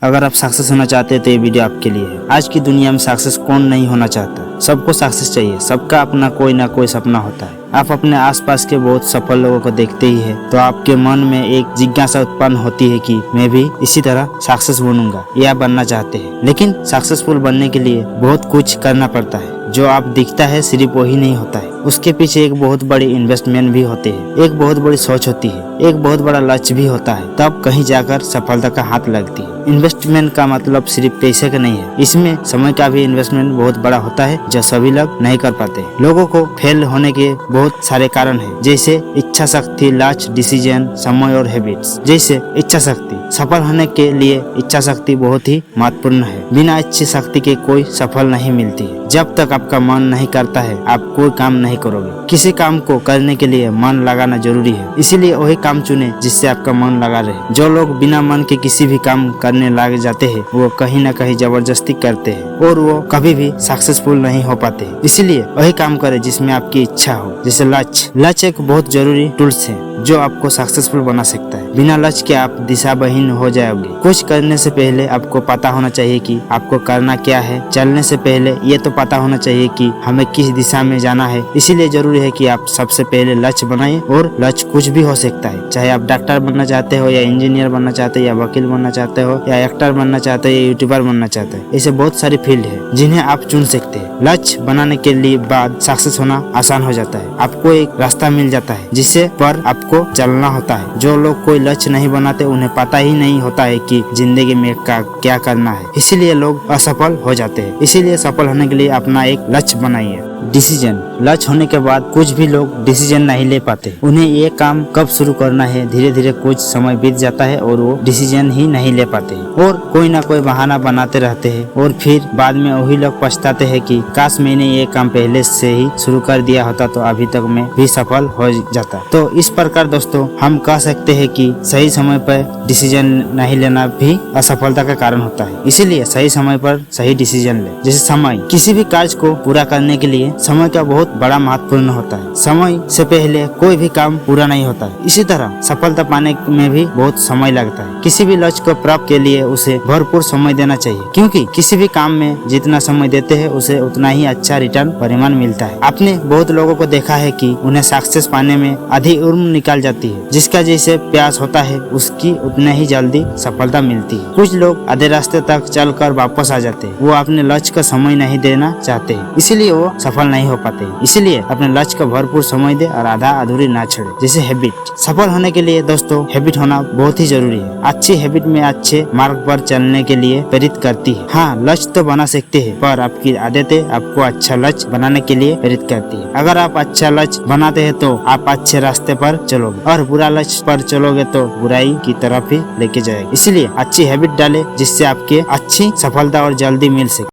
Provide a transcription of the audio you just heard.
अगर आप सक्सेस होना चाहते हैं तो ये वीडियो आपके लिए है। आज की दुनिया में सक्सेस कौन नहीं होना चाहता। सबको सक्सेस चाहिए। सबका अपना कोई ना कोई सपना होता है। आप अपने आसपास के बहुत सफल लोगों को देखते ही है तो आपके मन में एक जिज्ञासा उत्पन्न होती है कि मैं भी इसी तरह सक्सेस बनूंगा या बनना चाहते हैं। लेकिन सक्सेसफुल बनने के लिए बहुत कुछ करना पड़ता है। जो आप दिखता है सिर्फ वही नहीं होता है, उसके पीछे एक बहुत बड़ी इन्वेस्टमेंट भी होती है, एक बहुत बड़ी सोच होती है, एक बहुत बड़ा लक्ष्य भी होता है, तब कहीं जाकर सफलता का हाथ लगती है। इन्वेस्टमेंट का मतलब सिर्फ पैसे का नहीं है, इसमें समय का भी इन्वेस्टमेंट बहुत बड़ा होता है जो सभी लोग नहीं कर पाते। लोगों को फेल होने के बहुत सारे कारण है, जैसे इच्छा शक्ति, लक्ष्य, डिसीजन, समय और हैबिट्स। जैसे इच्छा शक्ति, सफल होने के लिए इच्छा शक्ति बहुत ही महत्वपूर्ण है। बिना इच्छा शक्ति के कोई सफल नहीं मिलती है। जब तक आपका मन नहीं करता है आप कोई काम नहीं करोगे। किसी काम को करने के लिए मन लगाना जरूरी है, इसीलिए वही काम चुने जिससे आपका मन लगा रहे। जो लोग बिना मन के किसी भी काम करने लग जाते हैं वो कहीं ना कहीं जबरदस्ती करते हैं और वो कभी भी सक्सेसफुल नहीं हो पाते। इसीलिए वही काम करे जिसमें आपकी इच्छा हो। जैसे लक्ष्य एक बहुत जरूरी टूल्स है जो आपको सक्सेसफुल बना सकता है। बिना लक्ष्य के आप दिशाहीन हो जाओगे। कुछ करने से पहले आपको पता होना चाहिए कि आपको करना क्या है। चलने से पहले ये तो पता होना चाहिए कि हमें किस दिशा में जाना है। इसीलिए जरूरी है कि आप सबसे पहले लक्ष्य बनाएं। और लक्ष्य कुछ भी हो सकता है, चाहे आप डॉक्टर बनना चाहते हो या इंजीनियर बनना चाहते हो या वकील बनना चाहते हो या एक्टर बनना चाहते हो या यूट्यूबर बनना चाहते हो। ऐसे बहुत सारी फील्ड है जिन्हें आप चुन सकते हैं। लक्ष्य बनाने के लिए बाद सक्सेस होना आसान हो जाता है। आपको एक रास्ता मिल जाता है जिससे पर आपको चलना होता है। जो लोग कोई लक्ष्य नहीं बनाते उन्हें पता ही नहीं होता है कि जिंदगी में क्या करना है, इसीलिए लोग असफल हो जाते हैं। इसीलिए सफल होने के लिए अपना एक लक्ष्य बनाइए। डिसीजन, लक्ष्य होने के बाद कुछ भी लोग डिसीजन नहीं ले पाते। उन्हें ये काम कब शुरू करना है धीरे धीरे कुछ समय बीत जाता है और वो डिसीजन ही नहीं ले पाते और कोई ना कोई बहाना बनाते रहते हैं और फिर बाद में वही लोग पछताते हैं कि काश मैंने ये काम पहले से ही शुरू कर दिया होता तो अभी तक मैं भी सफल हो जाता। तो इस प्रकार दोस्तों हम कह सकते हैं कि सही समय पर डिसीजन नहीं लेना भी असफलता का कारण होता है। इसीलिए सही समय पर सही डिसीजन ले। जैसे समय, किसी भी कार्य को पूरा करने के लिए समय का बहुत बड़ा महत्वपूर्ण होता है। समय से पहले कोई भी काम पूरा नहीं होता है। इसी तरह सफलता पाने में भी बहुत समय लगता है। किसी भी लक्ष्य को प्राप्त के लिए उसे भरपूर समय देना चाहिए, क्योंकि किसी भी काम में जितना समय देते हैं उसे उतना ही अच्छा रिटर्न परिणाम मिलता है। आपने बहुत लोगों को देखा है कि उन्हें सक्सेस पाने में आधी उम्र निकाल जाती है। जिसका जैसे प्यास होता है उसकी उतने ही जल्दी सफलता मिलती है। कुछ लोग आधे रास्ते तक चलकर वापस आ जाते हैं। वो अपने लक्ष्य का समय नहीं देना चाहते हैं, इसीलिए वो सफल नहीं हो पाते। इसीलिए अपने लक्ष्य को भरपूर समय दे और आधा अधूरी ना छोड़े। जैसे हैबिट, सफल होने के लिए दोस्तों हैबिट होना बहुत ही जरूरी है। अच्छी हैबिट में अच्छे मार्ग पर चलने के लिए प्रेरित करती है। हाँ, लक्ष्य तो बना सकते हैं पर आपकी आदतें आपको अच्छा लक्ष्य बनाने के लिए प्रेरित करती है। अगर आप अच्छा लक्ष्य बनाते हैं तो आप अच्छे रास्ते पर चलोगे और बुरा लक्ष्य पर चलोगे तो बुराई की तरफ ही लेके जाएगी। इसलिए अच्छी हैबिट डाले जिससे आपके अच्छी सफलता और जल्दी मिल सके।